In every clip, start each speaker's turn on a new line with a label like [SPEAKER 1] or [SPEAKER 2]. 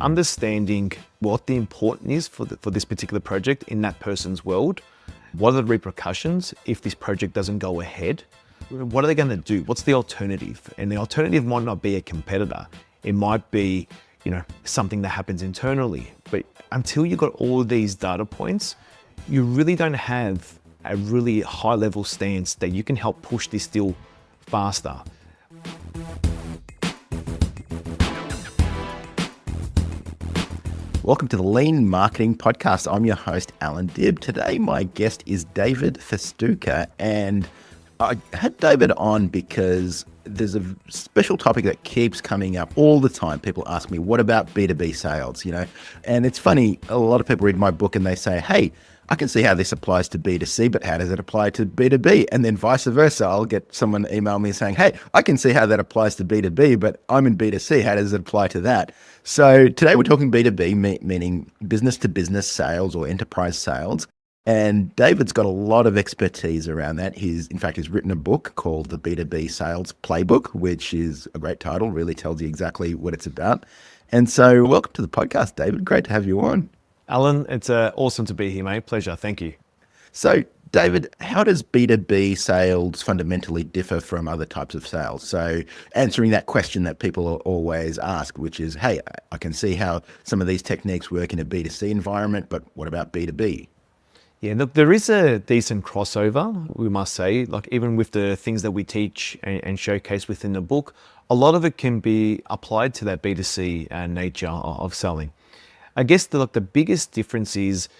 [SPEAKER 1] understanding what the importance is for this particular project in that person's world. What are the repercussions if this project doesn't go ahead? What are they going to do? What's the alternative? And the alternative might not be a competitor. It might be, something that happens internally. But until you've got all of these data points, you really don't have a really high level stance that you can help push this deal faster.
[SPEAKER 2] Welcome to the Lean Marketing Podcast. I'm your host, Allan. Today, my guest is David Fastuca, and I had David on because there's a special topic that keeps coming up all the time. People ask me, what about B2B sales? And it's funny, a lot of people read my book and they say, hey, I can see how this applies to B2C, but how does it apply to B2B? And then vice versa. I'll get someone email me saying, hey, I can see how that applies to B2B, but I'm in B2C. How does it apply to that? So today we're talking B2B, meaning business to business sales or enterprise sales. And David's got a lot of expertise around that. He's written a book called the B2B Sales Playbook, which is a great title, really tells you exactly what it's about. And so welcome to the podcast, David. Great to have you on.
[SPEAKER 1] Allan, it's awesome to be here, mate. Pleasure. Thank you.
[SPEAKER 2] So, David, how does B2B sales fundamentally differ from other types of sales? So, answering that question that people always ask, which is, hey, I can see how some of these techniques work in a B2C environment, but what about B2B?
[SPEAKER 1] Yeah, look, there is a decent crossover, we must say. Like even with the things that we teach and showcase within the book, a lot of it can be applied to that B2C nature of selling. I guess the biggest difference is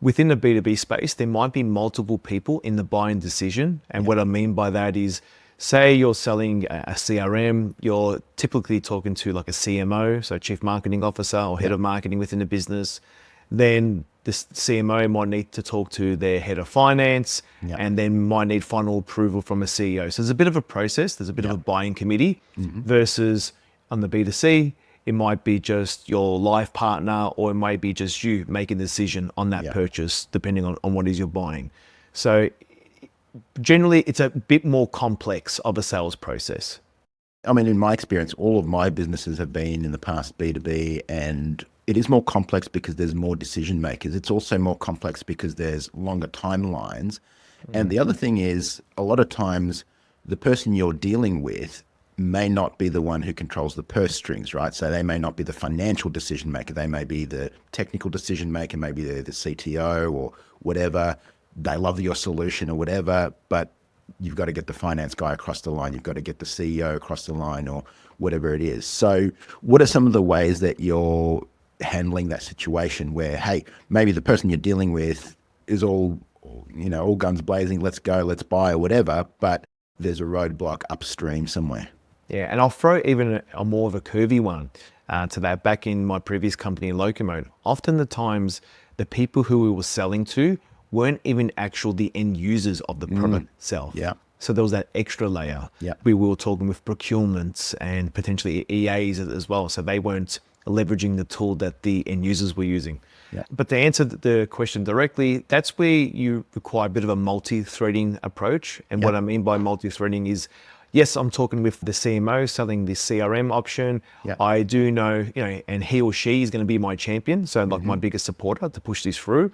[SPEAKER 1] within the B2B space, there might be multiple people in the buying decision. And what I mean by that is, say you're selling a CRM, you're typically talking to like a CMO, so Chief Marketing Officer or Head of Marketing within the business. Then the CMO might need to talk to their Head of Finance and then might need final approval from a CEO. So there's a bit of a process, there's a bit of a buying committee versus on the B2C, it might be just your life partner, or it might be just you making a decision on that purchase, depending on what it is you're buying. So generally, it's a bit more complex of a sales process.
[SPEAKER 2] I mean, in my experience, all of my businesses have been in the past B2B, and it is more complex because there's more decision makers. It's also more complex because there's longer timelines. And the other thing is, a lot of times, the person you're dealing with may not be the one who controls the purse strings, right? So they may not be the financial decision maker. They may be the technical decision maker. Maybe they're the CTO or whatever. They love your solution or whatever, but you've got to get the finance guy across the line. You've got to get the CEO across the line or whatever it is. So what are some of the ways that you're handling that situation where, hey, maybe the person you're dealing with is all guns blazing, let's go, let's buy or whatever, but there's a roadblock upstream somewhere?
[SPEAKER 1] Yeah, and I'll throw even a more of a curvy one to that. Back in my previous company, Locomode, often the times the people who we were selling to weren't even the end users of the product itself.
[SPEAKER 2] Yeah.
[SPEAKER 1] So there was that extra layer.
[SPEAKER 2] Yeah.
[SPEAKER 1] We were talking with procurements and potentially EAs as well. So they weren't leveraging the tool that the end users were using.
[SPEAKER 2] Yeah.
[SPEAKER 1] But to answer the question directly, that's where you require a bit of a multi-threading approach. And what I mean by multi-threading is, yes, I'm talking with the CMO selling the CRM option.
[SPEAKER 2] Yeah.
[SPEAKER 1] I do know, and he or she is going to be my champion. So like my biggest supporter to push this through,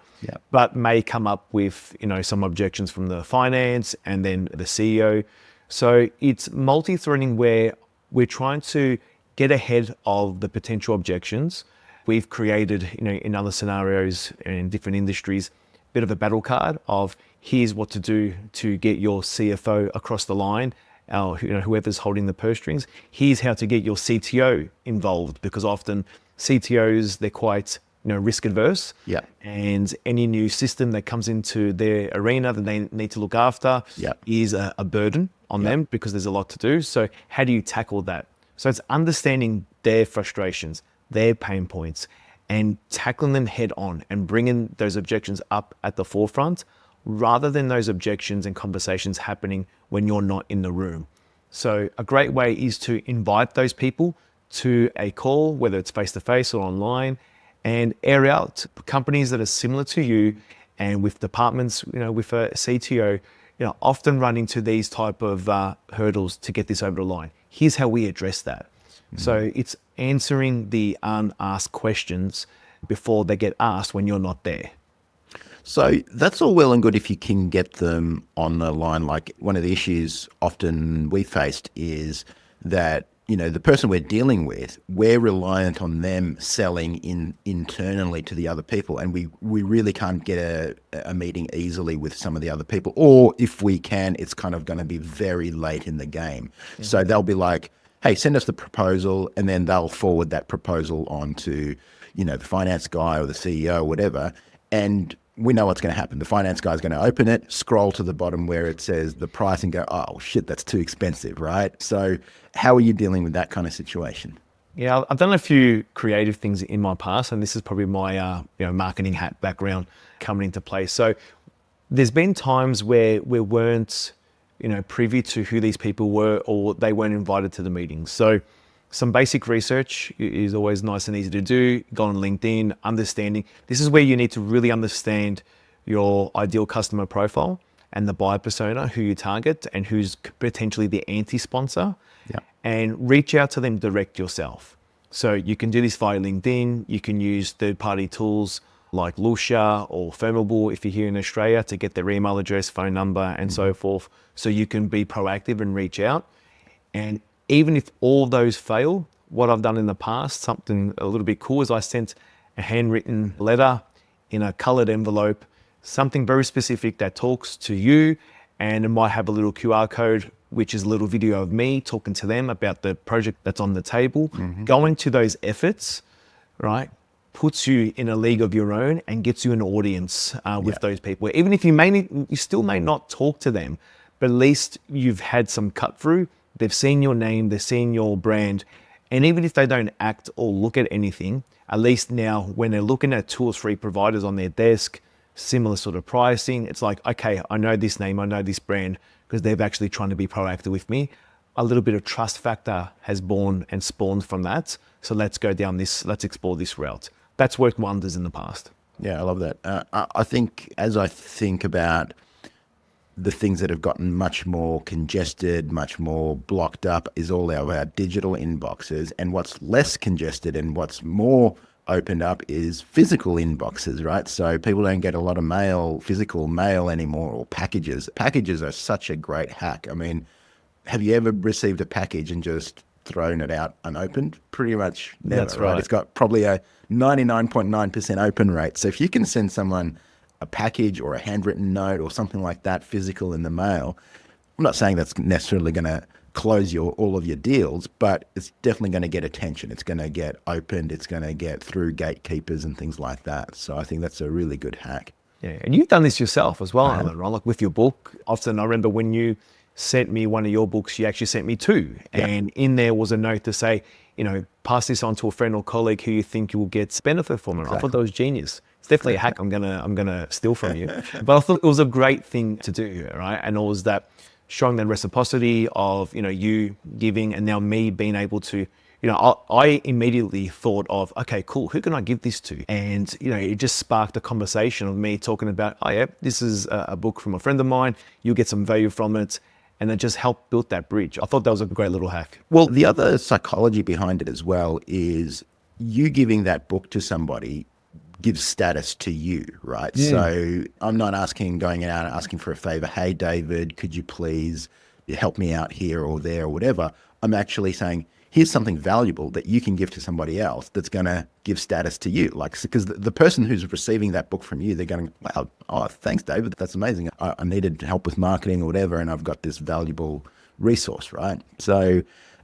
[SPEAKER 1] but may come up with, some objections from the finance and then the CEO. So it's multi-threading where we're trying to get ahead of the potential objections. We've created, in other scenarios and in different industries, a bit of a battle card of here's what to do to get your CFO across the line. Whoever's holding the purse strings, here's how to get your CTO involved, because often CTOs, they're quite risk adverse.
[SPEAKER 2] Yeah.
[SPEAKER 1] And any new system that comes into their arena that they need to look after is a burden on them because there's a lot to do. So how do you tackle that? So it's understanding their frustrations, their pain points, and tackling them head on and bringing those objections up at the forefront, rather than those objections and conversations happening when you're not in the room. So a great way is to invite those people to a call, whether it's face-to-face or online, and air out companies that are similar to you, and with departments, with a CTO, often run into these type of hurdles to get this over the line. Here's how we address that. So it's answering the unasked questions before they get asked when you're not there.
[SPEAKER 2] So that's all well and good if you can get them on the line. Like one of the issues often we faced is that, the person we're dealing with, we're reliant on them selling internally to the other people. And we really can't get a meeting easily with some of the other people. Or if we can, it's kind of going to be very late in the game. So they'll be like, hey, send us the proposal. And then they'll forward that proposal on to, the finance guy or the CEO or whatever. And we know what's going to happen. The finance guy is going to open it, scroll to the bottom where it says the price and go, oh shit, that's too expensive, right? So how are you dealing with that kind of situation?
[SPEAKER 1] Yeah, I've done a few creative things in my past, and this is probably my marketing hat background coming into play. So there's been times where we weren't privy to who these people were, or they weren't invited to the meetings. So some basic research is always nice and easy to do. Go on LinkedIn, understanding. This is where you need to really understand your ideal customer profile and the buyer persona, who you target and who's potentially the anti-sponsor, and reach out to them direct yourself. So you can do this via LinkedIn. You can use third-party tools like Lucia or Firmable if you're here in Australia to get their email address, phone number, and so forth. So you can be proactive and reach out. And even if all those fail, what I've done in the past, something a little bit cool, is I sent a handwritten letter in a colored envelope, something very specific that talks to you, and it might have a little QR code, which is a little video of me talking to them about the project that's on the table. Going to those efforts, right, puts you in a league of your own and gets you an audience with those people. Even if you still may not talk to them, but at least you've had some cut through. They've seen your name, they've seen your brand. And even if they don't act or look at anything, at least now when they're looking at 2 or 3 providers on their desk, similar sort of pricing, it's like, okay, I know this name, I know this brand, because they've actually trying to be proactive with me. A little bit of trust factor has born and spawned from that. So let's go down this, let's explore this route. That's worked wonders in the past.
[SPEAKER 2] Yeah, I love that. I think as I think about the things that have gotten much more congested, much more blocked up is all our digital inboxes. And what's less congested and what's more opened up is physical inboxes, right? So people don't get a lot of physical mail anymore, or packages. Packages are such a great hack. I mean, have you ever received a package and just thrown it out unopened? Pretty much never.
[SPEAKER 1] That's right.
[SPEAKER 2] It's got probably a 99.9% open rate. So if you can send someone a package or a handwritten note or something like that physical in the mail, I'm not saying that's necessarily going to close all of your deals, but it's definitely going to get attention. It's going to get opened. It's going to get through gatekeepers and things like that. So I think that's a really good hack.
[SPEAKER 1] Yeah, and you've done this yourself as well, Allan, right? Like with your book. Often I remember when you sent me one of your books, you actually sent me 2.
[SPEAKER 2] Yeah.
[SPEAKER 1] And in there was a note to say, pass this on to a friend or colleague who you think you will get benefit from it. Exactly. I thought that was genius. It's definitely a hack I'm gonna steal from you. But I thought it was a great thing to do, right? And it was that showing that reciprocity of, you giving and now me being able to, I immediately thought of, okay, cool, who can I give this to? And, it just sparked a conversation of me talking about, oh yeah, this is a book from a friend of mine. You'll get some value from it. And it just helped build that bridge. I thought that was a great little hack.
[SPEAKER 2] Well, the other psychology behind it as well is you giving that book to somebody gives status to you, right? Yeah. So I'm not going out and asking for a favor. Hey, David, could you please help me out here or there or whatever? I'm actually saying, here's something valuable that you can give to somebody else that's going to give status to you. Like, because the person who's receiving that book from you, they're going, wow, oh, thanks, David. That's amazing. I needed help with marketing or whatever, and I've got this valuable resource, right? So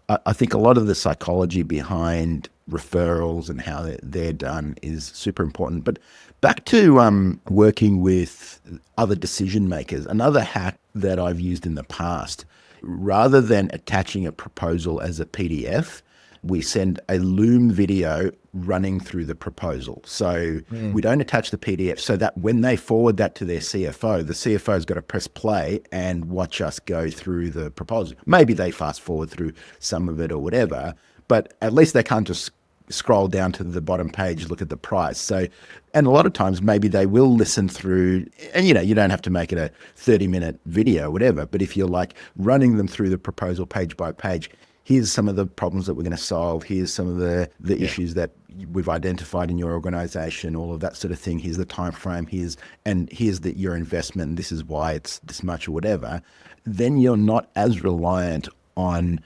[SPEAKER 2] I think a lot of the psychology behind referrals and how they're done is super important. But back to working with other decision makers, another hack that I've used in the past, rather than attaching a proposal as a PDF, we send a Loom video running through the proposal. So we don't attach the PDF, so that when they forward that to their CFO, the CFO's got to press play and watch us go through the proposal. Maybe they fast forward through some of it or whatever, but at least they can't just scroll down to the bottom page, look at the price. So, and a lot of times maybe they will listen through, and you don't have to make it a 30-minute video or whatever, but if you're like running them through the proposal page by page, here's some of the problems that we're going to solve. Here's some of the issues that we've identified in your organization, all of that sort of thing. Here's the time frame. Here's your investment. And this is why it's this much or whatever. Then you're not as reliant on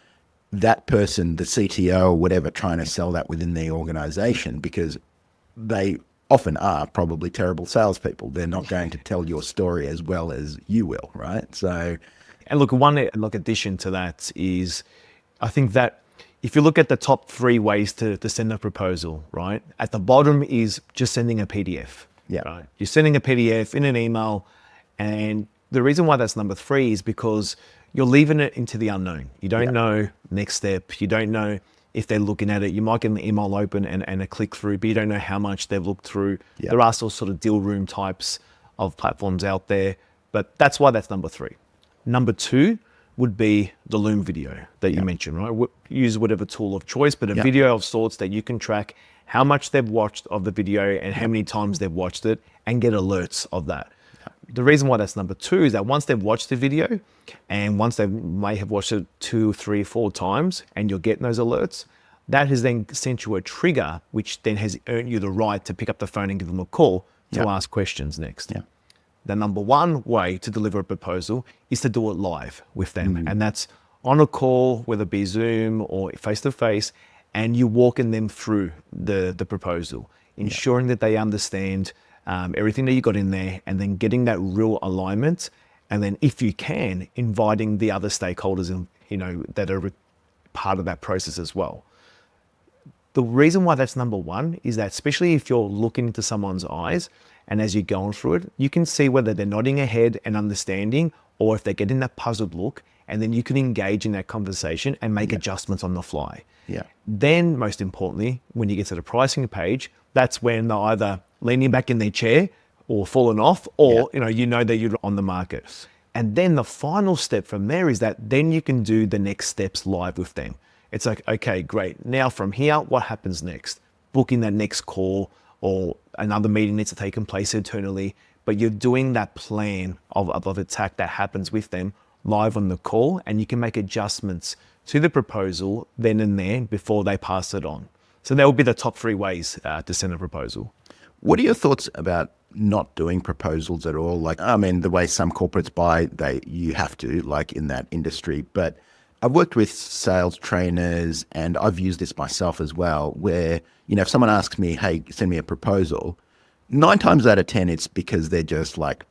[SPEAKER 2] that person, the CTO or whatever, trying to sell that within the organization, because they often are probably terrible salespeople. They're not going to tell your story as well as you will, right? So,
[SPEAKER 1] and look, one addition to that is, I think that if you look at the top 3 ways to send a proposal, right? At the bottom is just sending a PDF.
[SPEAKER 2] Yeah.
[SPEAKER 1] Right? You're sending a PDF in an email, and the reason why that's number 3 is because you're leaving it into the unknown. You don't know next step. You don't know if they're looking at it. You might get an email open and a click through, but you don't know how much they've looked through.
[SPEAKER 2] Yeah.
[SPEAKER 1] There are still sort of deal room types of platforms out there, but that's why that's number 3. Number 2 would be the Loom video that you mentioned, right? Use whatever tool of choice, but a video of sorts that you can track how much they've watched of the video and how many times they've watched it, and get alerts of that. The reason why that's number 2 is that once they've watched the video, and once they may have watched it 2, 3, 4 times, and you're getting those alerts, that has then sent you a trigger, which then has earned you the right to pick up the phone and give them a call to ask questions next.
[SPEAKER 2] Yeah.
[SPEAKER 1] The number 1 way to deliver a proposal is to do it live with them. And that's on a call, whether it be Zoom or face-to-face, and you walking them through the proposal, ensuring that they understand everything that you got in there, and then getting that real alignment. And then if you can, inviting the other stakeholders in, that are part of that process as well. The reason why that's number 1 is that, especially if you're looking into someone's eyes, and as you're going through it, you can see whether they're nodding their head and understanding, or if they're getting that puzzled look, and then you can engage in that conversation and make adjustments on the fly.
[SPEAKER 2] Yeah.
[SPEAKER 1] Then, most importantly, when you get to the pricing page, that's when they're either leaning back in their chair or falling off, or you know that you're on the market. And then the final step from there is that then you can do the next steps live with them. It's like, okay, great. Now from here, what happens next? Booking that next call, or another meeting needs to take place internally, but you're doing that plan of attack that happens with them live on the call, and you can make adjustments to the proposal then and there before they pass it on. So that would be the top 3 ways to send a proposal.
[SPEAKER 2] What are your thoughts about not doing proposals at all? Like, I mean, the way some corporates buy, you have to, like in that industry. But I've worked with sales trainers, and I've used this myself as well, where, if someone asks me, hey, send me a proposal, 9 times out of 10, it's because they're just like,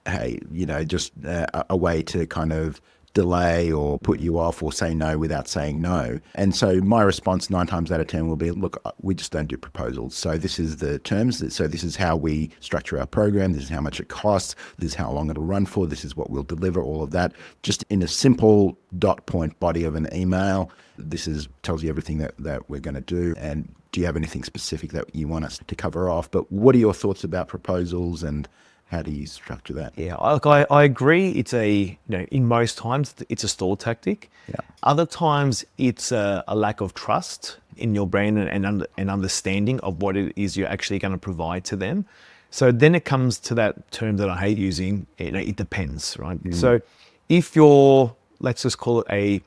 [SPEAKER 2] hey, just a way to kind of delay or put you off or say no without saying no. And so my response 9 times out of 10 will be, look, we just don't do proposals. So this is the terms. So this is how we structure our program. This is how much it costs. This is how long it'll run for. This is what we'll deliver, all of that. Just in a simple dot point body of an email. This tells you everything that we're going to do. And do you have anything specific that you want us to cover off? But what are your thoughts about proposals, and how do you structure that?
[SPEAKER 1] Yeah, I agree. It's in most times it's a stall tactic.
[SPEAKER 2] Yeah.
[SPEAKER 1] Other times it's a lack of trust in your brand and understanding of what it is you're actually going to provide to them. So then it comes to that term that I hate using. It depends, right? So if you're, let's just call it a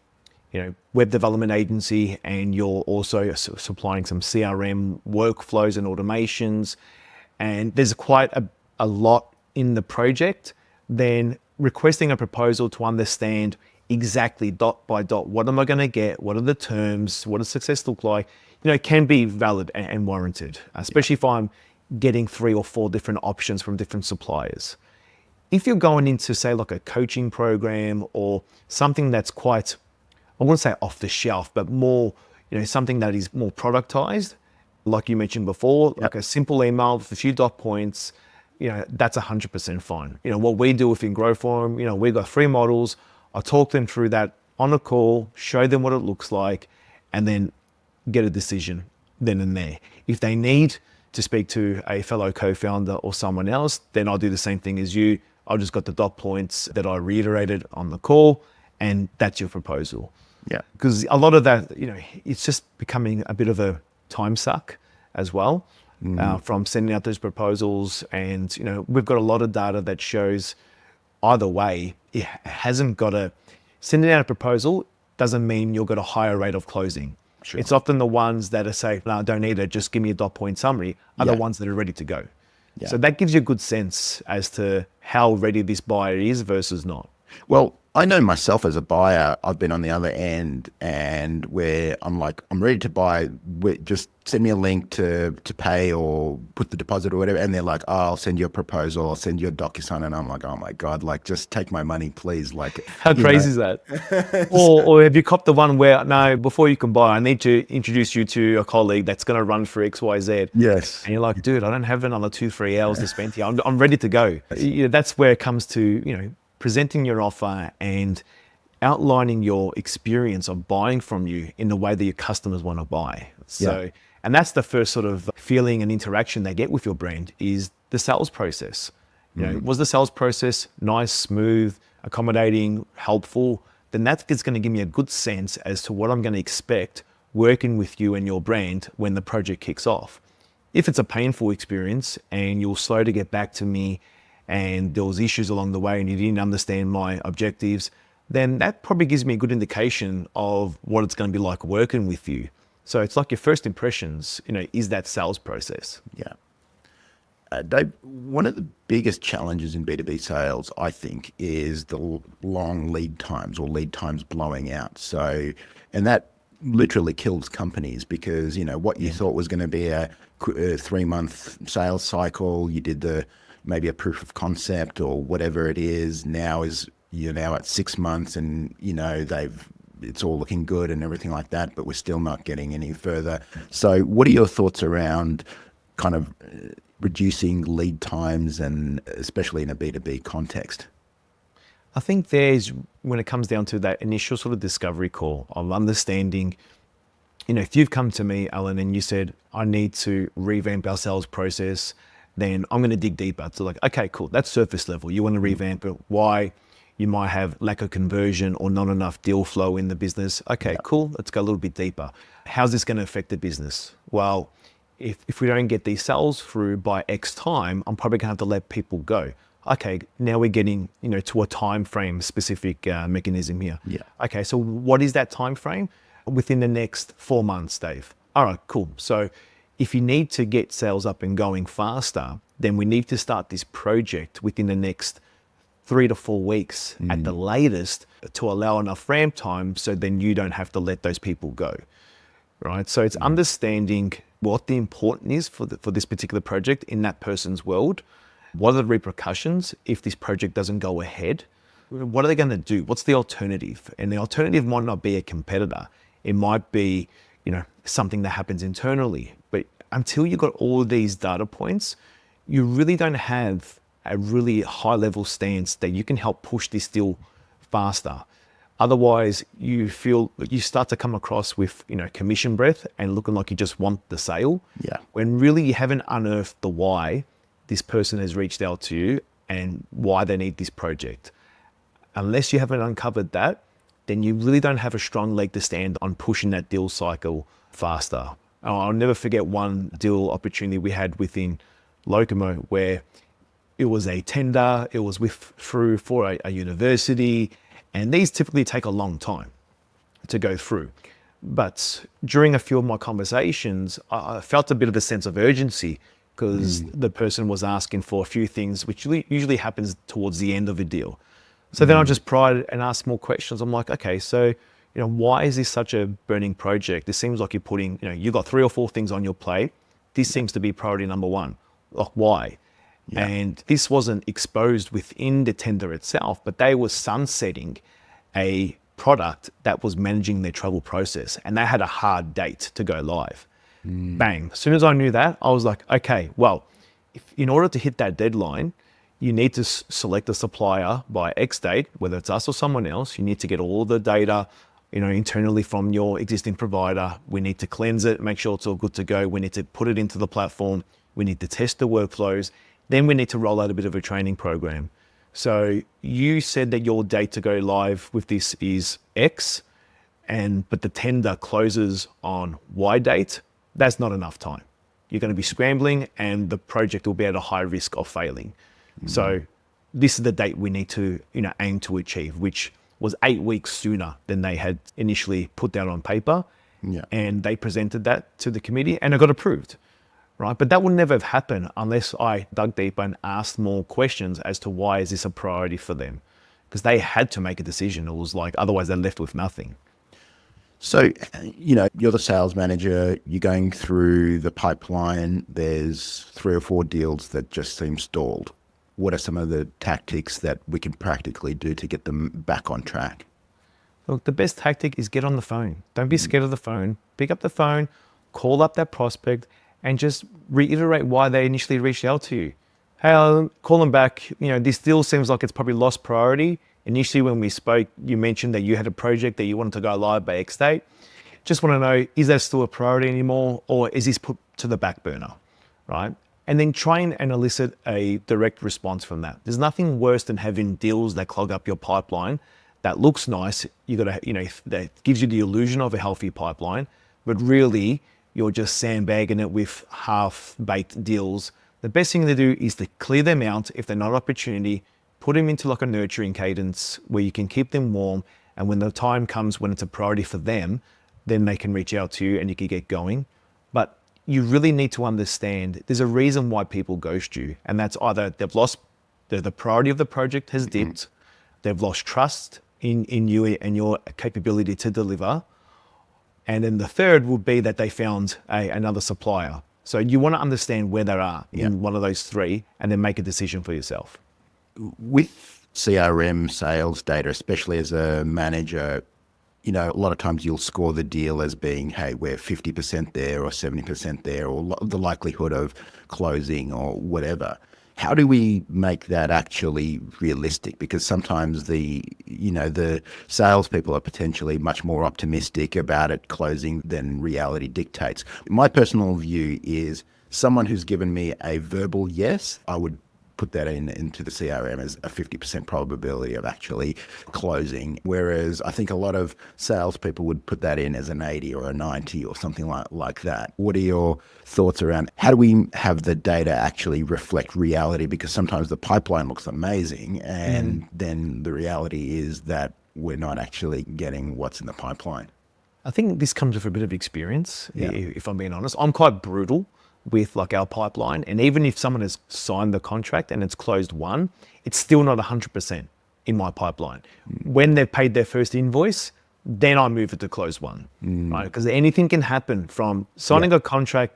[SPEAKER 1] web development agency, and you're also supplying some CRM workflows and automations, and there's quite a lot in the project, then requesting a proposal to understand exactly dot by dot, what am I going to get? What are the terms? What does success look like? Can be valid and warranted, especially if I'm getting 3 or 4 different options from different suppliers. If you're going into, say, like a coaching program or something that's quite, I wouldn't say off the shelf, but more, something that is more productized, like you mentioned before, like a simple email with a few dot points, that's 100% fine. What we do within Grow Forum, we've got 3 models. I talk them through that on a call, show them what it looks like, and then get a decision then and there. If they need to speak to a fellow co-founder or someone else, then I'll do the same thing as you. I've just got the dot points that I reiterated on the call, and that's your proposal.
[SPEAKER 2] Yeah.
[SPEAKER 1] Because a lot of that, it's just becoming a bit of a time suck as well. From sending out those proposals, and we've got a lot of data that shows either way it hasn't got sending out a proposal doesn't mean you'll get a higher rate of closing.
[SPEAKER 2] Sure.
[SPEAKER 1] It's often the ones that are say, no, I don't need it, just give me a dot point summary, are the ones that are ready to go.
[SPEAKER 2] Yeah.
[SPEAKER 1] So that gives you a good sense as to how ready this buyer is versus not.
[SPEAKER 2] Well, I know myself as a buyer, I've been on the other end, and where I'm like, I'm ready to buy, just send me a link to pay or put the deposit or whatever. And they're like, oh, I'll send you a proposal, I'll send you a DocuSign. And I'm like, oh my God, like just take my money, please. Like,
[SPEAKER 1] How crazy is that? or have you copped the one where, no, before you can buy, I need to introduce you to a colleague that's going to run for X, Y, Z.
[SPEAKER 2] Yes.
[SPEAKER 1] And you're like, dude, I don't have another 2-3 hours to spend here. I'm ready to go. That's where it comes to, presenting your offer and outlining your experience of buying from you in the way that your customers want to buy. So, and that's the first sort of feeling and interaction they get with your brand is the sales process. Was the sales process nice, smooth, accommodating, helpful? Then that's going to give me a good sense as to what I'm going to expect working with you and your brand when the project kicks off. If it's a painful experience and you're slow to get back to me and there was issues along the way and you didn't understand my objectives, then that probably gives me a good indication of what it's going to be like working with you. So it's like your first impressions, is that sales process.
[SPEAKER 2] Yeah. Dave, one of the biggest challenges in B2B sales, I think, is the long lead times or lead times blowing out. So, and that literally kills companies because, what you thought was going to be a 3-month sales cycle, you did maybe a proof of concept or whatever it is, you're now at 6 months and, it's all looking good and everything like that, but we're still not getting any further. So what are your thoughts around kind of reducing lead times and especially in a B2B context?
[SPEAKER 1] I think when it comes down to that initial sort of discovery call of understanding, if you've come to me, Allan, and you said, I need to revamp our sales process, then I'm going to dig deeper. So like, okay, cool. That's surface level. You want to revamp it. Why? You might have lack of conversion or not enough deal flow in the business. Okay, cool. Let's go a little bit deeper. How's this going to affect the business? Well, if we don't get these sales through by X time, I'm probably going to have to let people go. Okay, now we're getting, to a time frame specific mechanism here.
[SPEAKER 2] Yeah.
[SPEAKER 1] Okay, so what is that time frame? Within the next 4 months, Dave. All right, cool. So if you need to get sales up and going faster, then we need to start this project within the next 3 to 4 weeks at the latest to allow enough ramp time so then you don't have to let those people go, right? So it's understanding what the importance is for this particular project in that person's world. What are the repercussions if this project doesn't go ahead? What are they going to do? What's the alternative? And the alternative might not be a competitor. It might be, something that happens internally. But until you've got all of these data points, you really don't have a really high level stance that you can help push this deal faster. Otherwise, you start to come across with, commission breath and looking like you just want the sale.
[SPEAKER 2] Yeah.
[SPEAKER 1] When really you haven't unearthed the why this person has reached out to you and why they need this project. Unless you haven't uncovered that, then you really don't have a strong leg to stand on pushing that deal cycle faster. I'll never forget one deal opportunity we had within Locomo where it was a tender, it was through for a university, and these typically take a long time to go through. But during a few of my conversations, I felt a bit of a sense of urgency because the person was asking for a few things, which usually happens towards the end of a deal. So then I just pried and asked more questions. I'm like, okay, so, why is this such a burning project? It seems like you're putting, you've got 3 or 4 things on your plate. This seems to be priority number 1. Like, why? Yeah. And this wasn't exposed within the tender itself, but they were sunsetting a product that was managing their travel process, and they had a hard date to go live. Bang. As soon as I knew that, I was like, okay, well, in order to hit that deadline, you need to select a supplier by X date, whether it's us or someone else. You need to get all the data, internally from your existing provider. We need to cleanse it, make sure it's all good to go. We need to put it into the platform. We need to test the workflows. Then we need to roll out a bit of a training program. So you said that your date to go live with this is X, but the tender closes on Y date. That's not enough time. You're going to be scrambling and the project will be at a high risk of failing. So this is the date we need to, aim to achieve, which was 8 weeks sooner than they had initially put down on paper.
[SPEAKER 2] Yeah.
[SPEAKER 1] And they presented that to the committee and it got approved, right? But that would never have happened unless I dug deeper and asked more questions as to why is this a priority for them? Because they had to make a decision. It was like, otherwise they're left with nothing.
[SPEAKER 2] So, you're the sales manager, you're going through the pipeline, there's 3 or 4 deals that just seem stalled. What are some of the tactics that we can practically do to get them back on track?
[SPEAKER 1] Look, the best tactic is get on the phone. Don't be scared of the phone. Pick up the phone, call up that prospect, and just reiterate why they initially reached out to you. Hey, Allan, call them back. This deal seems like it's probably lost priority. Initially, when we spoke, you mentioned that you had a project that you wanted to go live by X date. Just want to know, is that still a priority anymore, or is this put to the back burner, right? And then try and elicit a direct response from that. There's nothing worse than having deals that clog up your pipeline. That looks nice. That gives you the illusion of a healthy pipeline, but really you're just sandbagging it with half-baked deals. The best thing to do is to clear them out if they're not an opportunity, put them into like a nurturing cadence where you can keep them warm. And when the time comes when it's a priority for them, then they can reach out to you and you can get going. But you really need to understand there's a reason why people ghost you. And that's either they've lost, the priority of the project has dipped, they've lost trust in you and your capability to deliver. And then the third would be that they found another supplier. So you want to understand where they are in one of those three and then make a decision for yourself.
[SPEAKER 2] With CRM sales data, especially as a manager, a lot of times you'll score the deal as being, hey, we're 50% there or 70% there, or the likelihood of closing or whatever. How do we make that actually realistic? Because sometimes the salespeople are potentially much more optimistic about it closing than reality dictates. My personal view is someone who's given me a verbal yes, I would put that into the CRM as a 50% probability of actually closing. Whereas I think a lot of salespeople would put that in as an 80 or a 90 or something like that. What are your thoughts around how do we have the data actually reflect reality? Because sometimes the pipeline looks amazing and then the reality is that we're not actually getting what's in the pipeline.
[SPEAKER 1] I think this comes with a bit of experience, if I'm being honest. I'm quite brutal with like our pipeline. And even if someone has signed the contract and it's closed one, it's still not 100% in my pipeline. When they've paid their first invoice, then I move it to close one, right? Because anything can happen from signing a contract.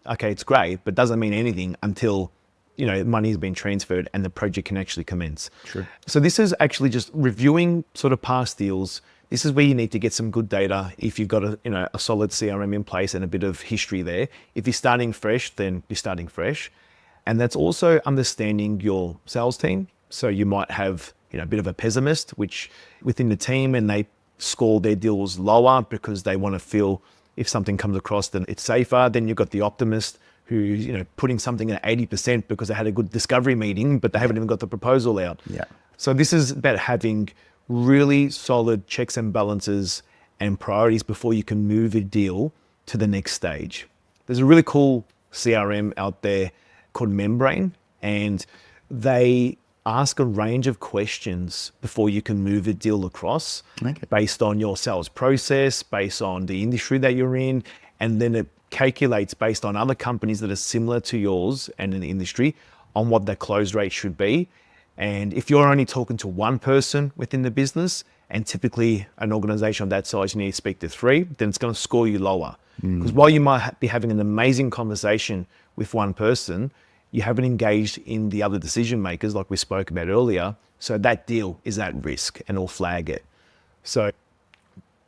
[SPEAKER 1] Okay, it's great, but doesn't mean anything until, money has been transferred and the project can actually commence.
[SPEAKER 2] Sure.
[SPEAKER 1] So this is actually just reviewing sort of past deals. This is where you need to get some good data. If you've got a solid CRM in place and a bit of history there. If you're starting fresh, then you're starting fresh. And that's also understanding your sales team. So you might have, a bit of a pessimist, which within the team, and they score their deals lower because they want to feel if something comes across, then it's safer. Then you've got the optimist who's, putting something at 80% because they had a good discovery meeting, but they haven't even got the proposal out.
[SPEAKER 2] Yeah.
[SPEAKER 1] So this is about having really solid checks and balances and priorities before you can move a deal to the next stage. There's a really cool CRM out there called Membrane, and they ask a range of questions before you can move a deal across based on your sales process, based on the industry that you're in, and then it calculates based on other companies that are similar to yours and in the industry on what their close rate should be. And if you're only talking to one person within the business, and typically an organization of that size, you need to speak to 3, then it's going to score you lower. Because while you might be having an amazing conversation with one person, you haven't engaged in the other decision makers like we spoke about earlier. So that deal is at risk and it'll flag it. So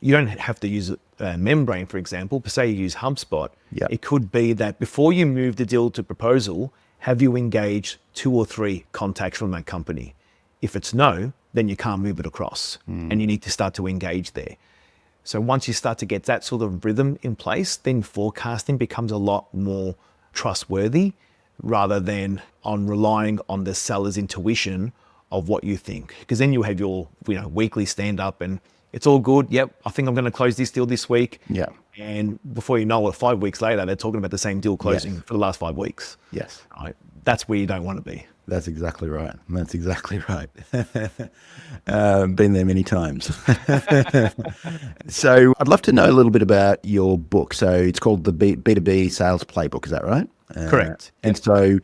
[SPEAKER 1] you don't have to use Membrane, for example. Per se, you use HubSpot.
[SPEAKER 2] Yep.
[SPEAKER 1] It could be that before you move the deal to proposal, have you engaged 2 or 3 contacts from that company? If it's no, then you can't move it across and you need to start to engage there. So once you start to get that sort of rhythm in place, then forecasting becomes a lot more trustworthy rather than on relying on the seller's intuition of what you think. Because then you have your weekly stand up and it's all good. Yep, I think I'm going to close this deal this week.
[SPEAKER 2] Yeah.
[SPEAKER 1] And before you know it, 5 weeks later, they're talking about the same deal closing
[SPEAKER 2] Yes.
[SPEAKER 1] for the last 5 weeks.
[SPEAKER 2] Yes.
[SPEAKER 1] Right? That's where you don't want to be.
[SPEAKER 2] That's exactly right. That's exactly right. Been there many times. So I'd love to know a little bit about your book. So it's called the B2B Sales Playbook. Is that right?
[SPEAKER 1] Correct.
[SPEAKER 2] And so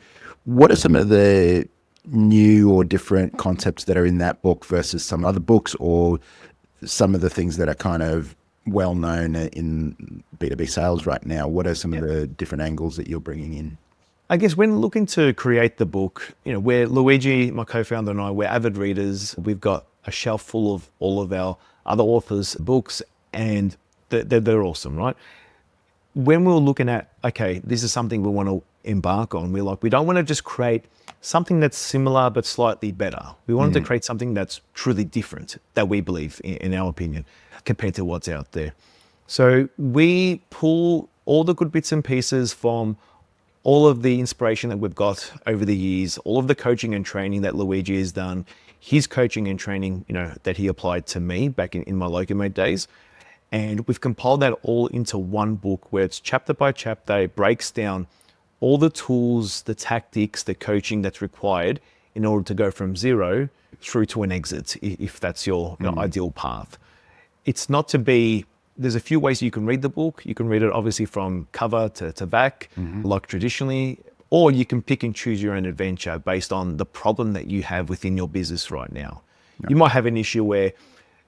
[SPEAKER 2] what are some of the new or different concepts that are in that book versus some other books, or some of the things that are kind of well known in B2B sales right now? What are some of the different angles that you're bringing in?
[SPEAKER 1] I guess when looking to create the book, we're Luigi, my co-founder, and I, we're avid readers. We've got a shelf full of all of our other authors' books, and they're awesome, right? When we were looking at, okay, this is something we want to embark on, we're like, we don't want to just create something that's similar but slightly better. We wanted to create something that's truly different, that we believe, in our opinion, compared to what's out there. So we pull all the good bits and pieces from all of the inspiration that we've got over the years, all of the coaching and training that Luigi has done, his coaching and training, that he applied to me back in my Locomate days. And we've compiled that all into one book where it's chapter by chapter. It breaks down all the tools, the tactics, the coaching that's required in order to go from zero through to an exit, if that's your ideal path. It's not to be, there's a few ways you can read the book. You can read it obviously from cover to back, like traditionally, or you can pick and choose your own adventure based on the problem that you have within your business right now. You might have an issue where,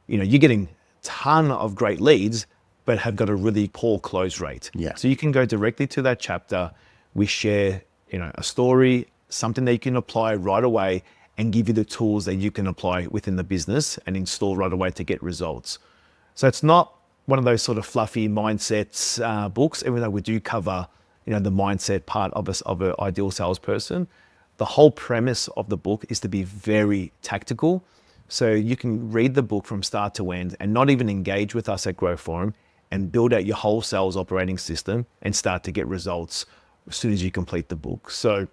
[SPEAKER 1] you're getting ton of great leads, but have got a really poor close rate.
[SPEAKER 2] Yeah.
[SPEAKER 1] So you can go directly to that chapter. We share, a story, something that you can apply right away, and give you the tools that you can apply within the business and install right away to get results. So it's not one of those sort of fluffy mindsets books, even though we do cover, the mindset part of an ideal salesperson. The whole premise of the book is to be very tactical. So you can read the book from start to end and not even engage with us at Grow Forum and build out your whole sales operating system and start to get results as soon as you complete the book. So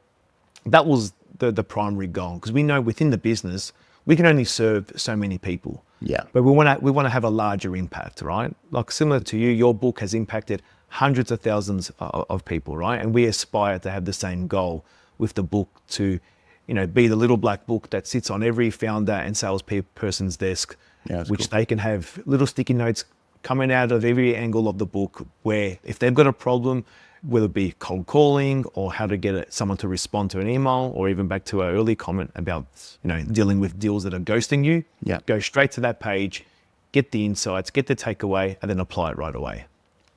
[SPEAKER 1] that was the primary goal, because we know within the business, we can only serve so many people.
[SPEAKER 2] Yeah.
[SPEAKER 1] But we want to have a larger impact, right? Like similar to you, your book has impacted hundreds of thousands of people, right? And we aspire to have the same goal with the book to, be the little black book that sits on every founder and salesperson's desk, which they can have little sticky notes coming out of every angle of the book, where if they've got a problem, whether it be cold calling or how to get someone to respond to an email, or even back to our early comment about, dealing with deals that are ghosting you, go straight to that page, get the insights, get the takeaway, and then apply it right away.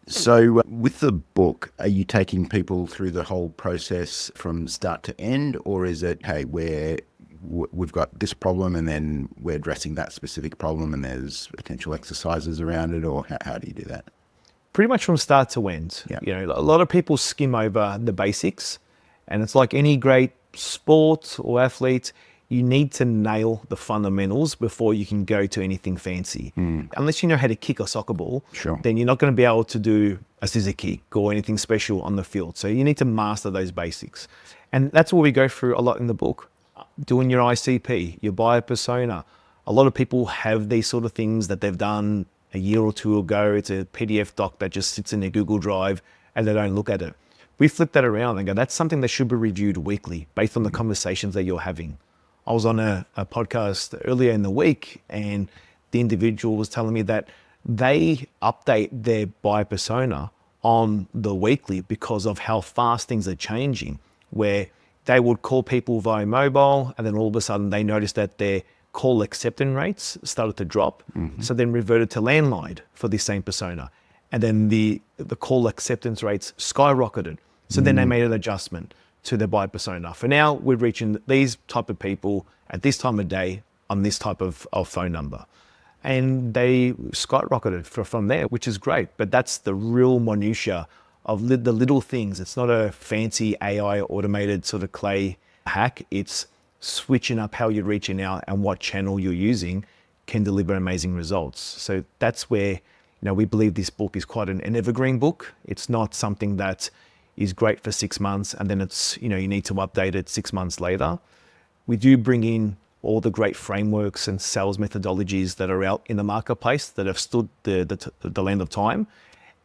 [SPEAKER 2] So with the book, are you taking people through the whole process from start to end, or is it, hey, we've got this problem and then we're addressing that specific problem and there's potential exercises around it, or how do you do that?
[SPEAKER 1] Pretty much from start to end.
[SPEAKER 2] Yeah.
[SPEAKER 1] A lot of people skim over the basics, and it's like any great sport or athlete, you need to nail the fundamentals before you can go to anything fancy. Unless you know how to kick a soccer ball, then you're not going to be able to do a scissor kick or anything special on the field. So you need to master those basics. And that's what we go through a lot in the book. Doing your ICP, your buyer persona. A lot of people have these sort of things that they've done a year or two ago. It's a PDF doc that just sits in their Google Drive and they don't look at it. We flip that around and go, that's something that should be reviewed weekly based on the conversations that you're having. I was on a podcast earlier in the week, and the individual was telling me that they update their buyer persona on the weekly because of how fast things are changing, where they would call people via mobile, and then all of a sudden they noticed that their call acceptance rates started to drop. So then reverted to landline for the same persona. And then the call acceptance rates skyrocketed. So then they made an adjustment to their buyer persona. For now, we're reaching these type of people at this time of day on this type of phone number. And they skyrocketed from there, which is great. But that's the real minutia of the little things. It's not a fancy AI automated sort of clay hack. It's switching up how you're reaching out and what channel you're using can deliver amazing results. So that's where, we believe this book is quite an evergreen book. It's not something that is great for 6 months and then it's, you need to update it 6 months later. We do bring in all the great frameworks and sales methodologies that are out in the marketplace that have stood the land of time.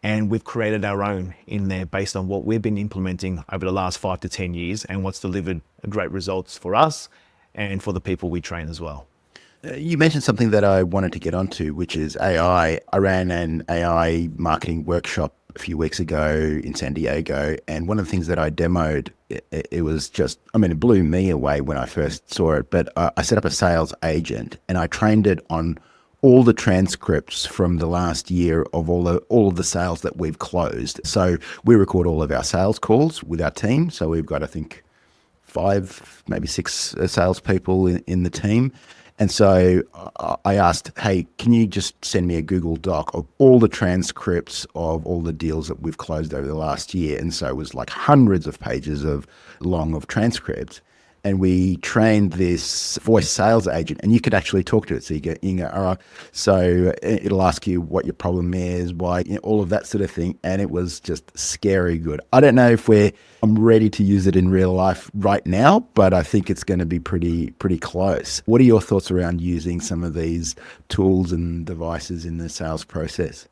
[SPEAKER 1] And we've created our own in there based on what we've been implementing over the last 5 to 10 years and what's delivered great results for us and for the people we train as well.
[SPEAKER 2] You mentioned something that I wanted to get onto, which is AI. I ran an AI marketing workshop a few weeks ago in San Diego, and one of the things that I demoed, it was just, I mean, it blew me away when I first saw it, but I set up a sales agent and I trained it on all the transcripts from the last year of all of the sales that we've closed. So we record all of our sales calls with our team. So we've got, I think, 5, maybe 6 salespeople in the team. And so I asked, hey, can you just send me a Google Doc of all the transcripts of all the deals that we've closed over the last year? And so it was like hundreds of pages of transcripts. And we trained this voice sales agent, and you could actually talk to it. So you go, all right, so it'll ask you what your problem is, why, all of that sort of thing. And it was just scary good. I don't know if I'm ready to use it in real life right now, but I think it's going to be pretty close. What are your thoughts around using some of these tools and devices in the sales process?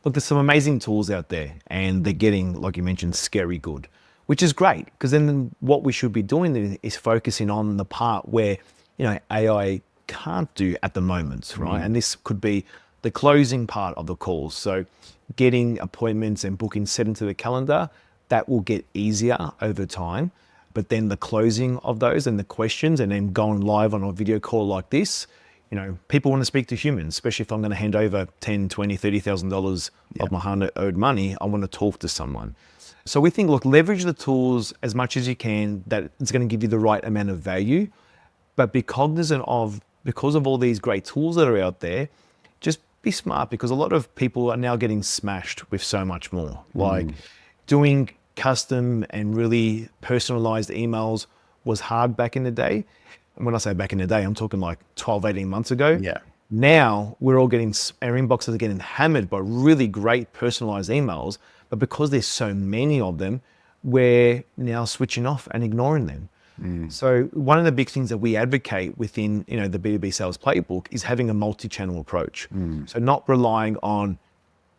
[SPEAKER 1] Look, there's some amazing tools out there, and they're getting, like you mentioned, scary good, which is great, because then what we should be doing is focusing on the part where, AI can't do at the moment, right? And this could be the closing part of the calls. So getting appointments and bookings set into the calendar, that will get easier over time. But then the closing of those and the questions and then going live on a video call like this, people want to speak to humans, especially if I'm going to hand over $10, $20, $30,000 of my hard-earned money. I want to talk to someone. So we think, look, leverage the tools as much as you can, that it's going to give you the right amount of value, but be cognizant of, because of all these great tools that are out there, just be smart, because a lot of people are now getting smashed with so much more. Like doing custom and really personalized emails was hard back in the day. And when I say back in the day, I'm talking like 12, 18 months ago.
[SPEAKER 2] Yeah.
[SPEAKER 1] Now we're all getting, our inboxes are getting hammered by really great personalized emails, but because there's so many of them, we're now switching off and ignoring them. So one of the big things that we advocate within, the B2B Sales Playbook is having a multi-channel approach. So not relying on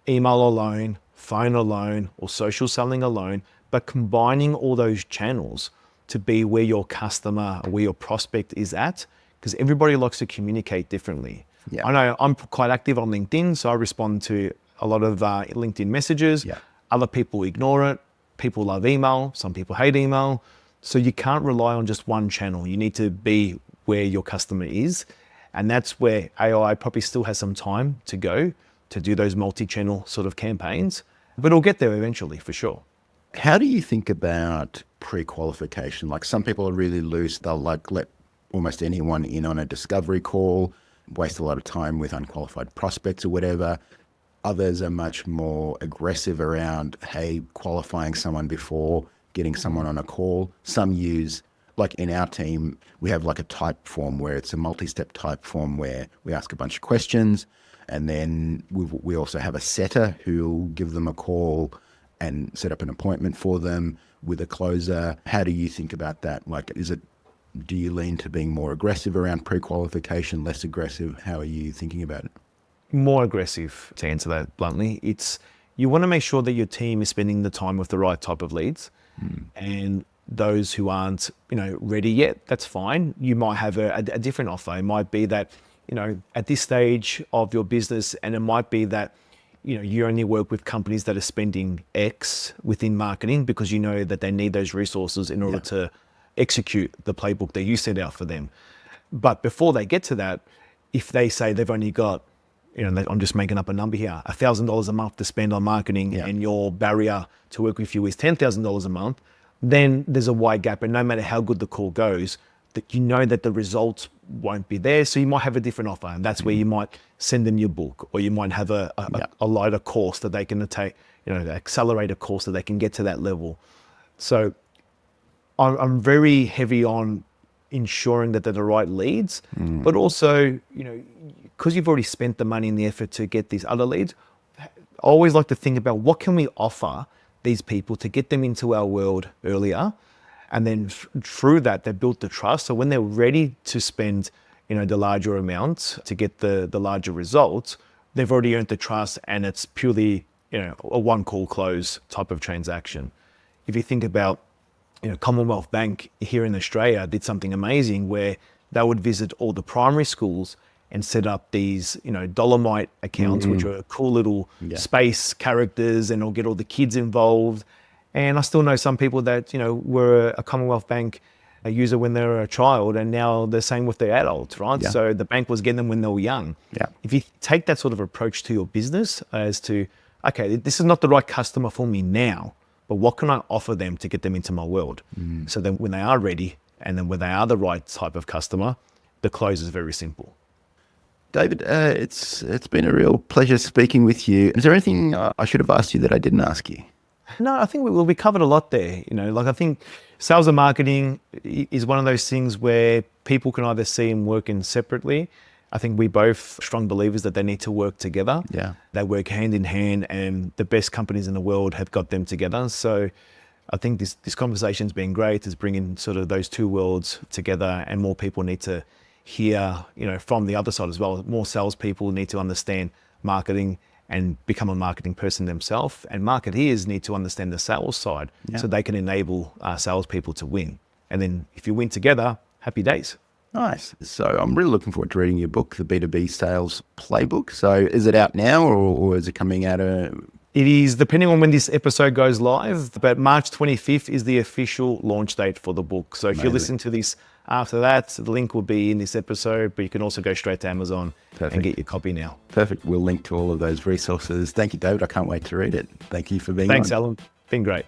[SPEAKER 1] email alone, phone alone, or social selling alone, but combining all those channels to be where your customer or where your prospect is at, because everybody likes to communicate differently.
[SPEAKER 2] Yeah.
[SPEAKER 1] I know I'm quite active on LinkedIn, so I respond to a lot of LinkedIn messages.
[SPEAKER 2] Yeah.
[SPEAKER 1] Other people ignore it. People love email. Some people hate email. So you can't rely on just one channel. You need to be where your customer is. And that's where AI probably still has some time to go to do those multi-channel sort of campaigns, but it'll get there eventually for sure.
[SPEAKER 2] How do you think about pre-qualification? Like, some people are really loose. They'll like let almost anyone in on a discovery call, waste a lot of time with unqualified prospects or whatever. Others are much more aggressive around, hey, qualifying someone before getting someone on a call. Some use, like in our team, we have like a type form where it's a multi-step type form where we ask a bunch of questions, and then we also have a setter who'll give them a call and set up an appointment for them with a closer. How do you think about that? Like, do you lean to being more aggressive around pre-qualification, less aggressive? How are you thinking about it?
[SPEAKER 1] More aggressive, to answer that bluntly. You want to make sure that your team is spending the time with the right type of leads. And those who aren't, ready yet, that's fine. You might have a different offer. It might be that, at this stage of your business, and it might be that, you only work with companies that are spending X within marketing because you know that they need those resources in order to execute the playbook that you set out for them. But before they get to that, if they say they've only got, I'm just making up a number here, $1,000 a month to spend on marketing, and your barrier to work with you is $10,000 a month, then there's a wide gap. And no matter how good the call goes, that you know that the results won't be there. So you might have a different offer, and that's where you might send them your book, or you might have a lighter course that they can take, the accelerator course that they can get to that level. So I'm very heavy on ensuring that they're the right leads, but also, because you've already spent the money and the effort to get these other leads, I always like to think about what can we offer these people to get them into our world earlier. And then through that, they built the trust. So when they're ready to spend, the larger amounts to get the larger results, they've already earned the trust, and it's purely a one call close type of transaction. If you think about, Commonwealth Bank here in Australia did something amazing where they would visit all the primary schools and set up these, Dolomite accounts, which are cool little space characters, and it'll get all the kids involved. And I still know some people that, were a Commonwealth Bank user when they were a child, and now they're same with the adults, right?
[SPEAKER 2] Yeah.
[SPEAKER 1] So the bank was getting them when they were young.
[SPEAKER 2] Yeah.
[SPEAKER 1] If you take that sort of approach to your business as to, okay, this is not the right customer for me now, but what can I offer them to get them into my world? So then when they are ready, and then when they are the right type of customer, the close is very simple.
[SPEAKER 2] David, it's been a real pleasure speaking with you. Is there anything I should have asked you that I didn't ask you?
[SPEAKER 1] No, I think we covered a lot there. I think sales and marketing is one of those things where people can either see them working separately. I think we both strong believers that they need to work together.
[SPEAKER 2] Yeah.
[SPEAKER 1] They work hand in hand, and the best companies in the world have got them together. So I think this conversation's been great. It's bringing sort of those two worlds together, and more people need to hear, from the other side as well. More salespeople need to understand marketing and become a marketing person themselves, and marketeers need to understand the sales side so they can enable salespeople to win. And then if you win together, happy days.
[SPEAKER 2] Nice. So I'm really looking forward to reading your book, the B2B Sales Playbook. So is it out now, or is it coming out?
[SPEAKER 1] It is, depending on when this episode goes live, but March 25th is the official launch date for the book. So if you listen to this after that, the link will be in this episode, but you can also go straight to Amazon and get your copy now.
[SPEAKER 2] Perfect. We'll link to all of those resources. Thank you, David. I can't wait to read it. Thank you for being on.
[SPEAKER 1] Thanks, Allan. Been great.